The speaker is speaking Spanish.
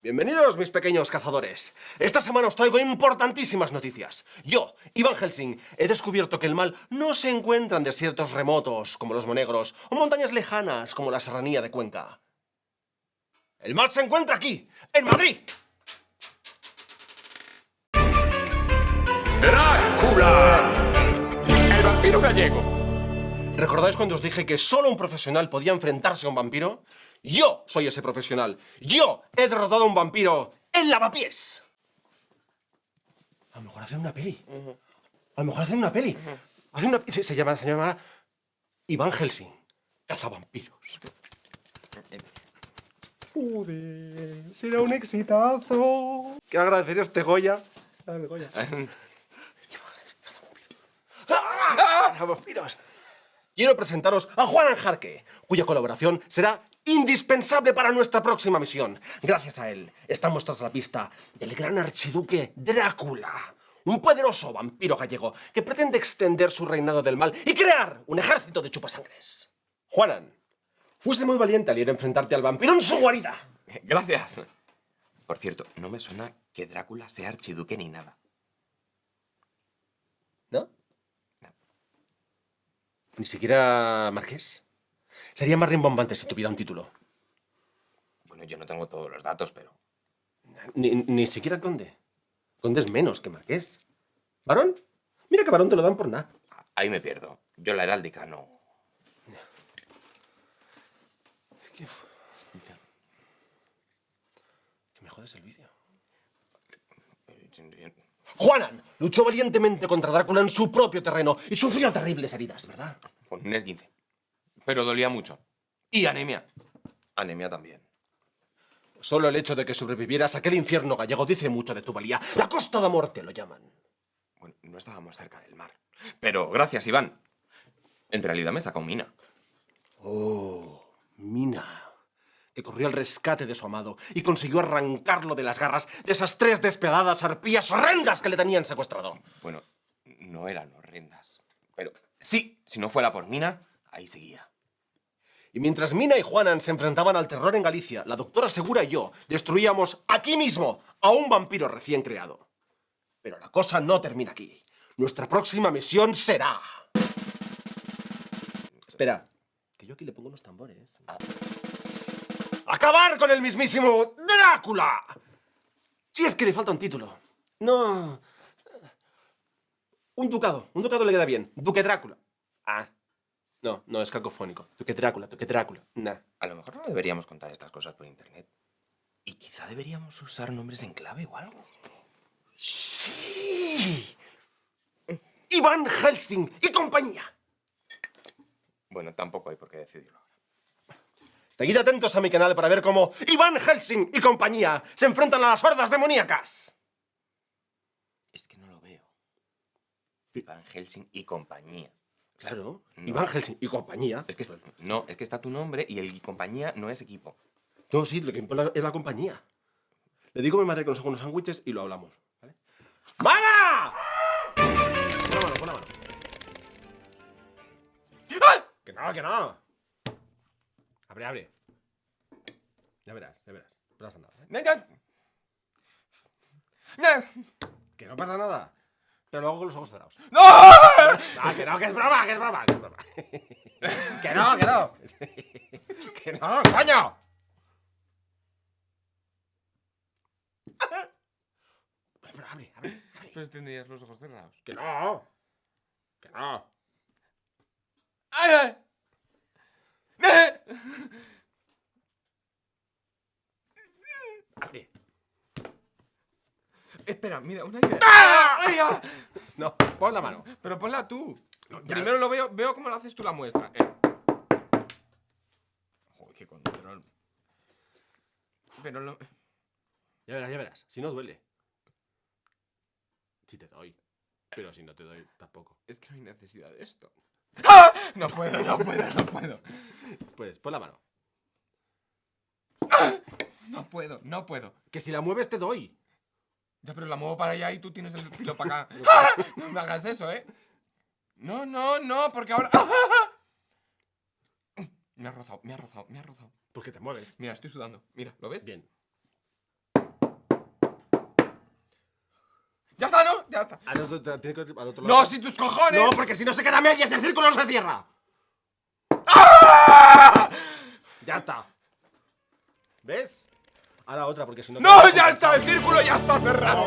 Bienvenidos, mis pequeños cazadores. Esta semana os traigo importantísimas noticias. Yo, Iván Helsing, he descubierto que el mal no se encuentra en desiertos remotos, como los Monegros, o montañas lejanas, como la Serranía de Cuenca. El mal se encuentra aquí, en Madrid. ¡Drácula! El vampiro gallego. ¿Recordáis cuando os dije que solo un profesional podía enfrentarse a un vampiro? Yo soy ese profesional. Yo he derrotado a un vampiro en Lavapiés. A lo mejor hacen una peli. A lo mejor hacen una peli. Se llama Iván Helsing, cazavampiros. Joder, será un exitazo. Quiero agradecer a este Goya. Dame, Goya. ¡Cazavampiros! Quiero presentaros a Juan Anjarque, cuya colaboración será indispensable para nuestra próxima misión. Gracias a él, estamos tras la pista del gran archiduque Drácula, un poderoso vampiro gallego que pretende extender su reinado del mal y crear un ejército de chupasangres. Juanan, fuiste muy valiente al ir a enfrentarte al vampiro en su guarida. Gracias. Por cierto, no me suena que Drácula sea archiduque ni nada. ¿No? Ni siquiera marqués. Sería más rimbombante si tuviera un título. Bueno, yo no tengo todos los datos, pero... Ni siquiera conde. Conde es menos que marqués. ¿Varón? Mira que varón te lo dan por nada. Ahí me pierdo. Yo la heráldica no... Es que... Ya. Que me jodes el vídeo. Juanan luchó valientemente contra Drácula en su propio terreno y sufrió terribles heridas, ¿verdad? Con un esguince. Pero dolía mucho. Y anemia. Anemia también. Solo el hecho de que sobrevivieras a aquel infierno gallego dice mucho de tu valía. La Costa de Morte lo llaman. Bueno, no estábamos cerca del mar. Pero gracias, Iván. En realidad me sacó Mina. Oh, Mina, que corrió al rescate de su amado y consiguió arrancarlo de las garras de esas 3 despiadadas arpías horrendas que le tenían secuestrado. Bueno, no eran horrendas. Pero sí, si no fuera por Mina, ahí seguía. Y mientras Mina y Juanan se enfrentaban al terror en Galicia, la doctora Segura y yo destruíamos aquí mismo a un vampiro recién creado. Pero la cosa no termina aquí. Nuestra próxima misión será... Espera, que yo aquí le pongo unos tambores. ¡Acabar con el mismísimo Drácula! Si es que le falta un título. No... Un ducado le queda bien. Duque Drácula. Ah, no, es cacofónico. Duque Drácula. Nah. A lo mejor no deberíamos contar estas cosas por internet. Y quizá deberíamos usar nombres en clave o algo. ¡Sí! Iván Helsing y compañía. Bueno, tampoco hay por qué decidirlo. Seguid atentos a mi canal para ver cómo Iván Helsing y compañía se enfrentan a las hordas demoníacas. Es que no lo veo. Van Helsing y compañía. Claro, No. Iván Helsing y compañía. Es que no, es que está tu nombre y el y compañía no es equipo. No, sí, lo que importa es la compañía. Le digo a mi madre que nos haga unos sándwiches y lo hablamos, ¿vale? ¡Mamá! Pon la mano. ¡Ah! Que no. Abre. Ya verás. No pasa nada, ¿eh? Que no pasa nada. Pero lo hago con los ojos cerrados. ¡No! Ah, que no, que es broma. Que no. Que no, coño. Pero abre. Pues tendrías los ojos cerrados. Que no. ¡Ay! Abre. Espera, mira, una idea. ¡Ay, ah! No, pon la mano. Pero ponla tú. No, ya. Primero lo veo cómo lo haces tú la muestra. Joder, qué control. Pero lo... Ya verás. Si no duele. Si te doy. Pero si no te doy, tampoco. Es que no hay necesidad de esto. ¡Ah! No puedo. Pues pon la mano. No puedo. Que si la mueves te doy. Ya, pero la muevo para allá y tú tienes el filo para acá. ¡Ah! No me hagas eso, ¿eh? No, porque ahora... Me ha rozado. ¿Por qué te mueves? Mira, estoy sudando. Mira, ¿lo ves? Bien. ya está. Tiene que ir al otro No, lado. si tus cojones. No, porque si no se queda a medias, el círculo no se cierra. ¡Ah! Ya está. ¿Ves? A la otra, porque si no... No, ya está, el círculo ya está cerrado.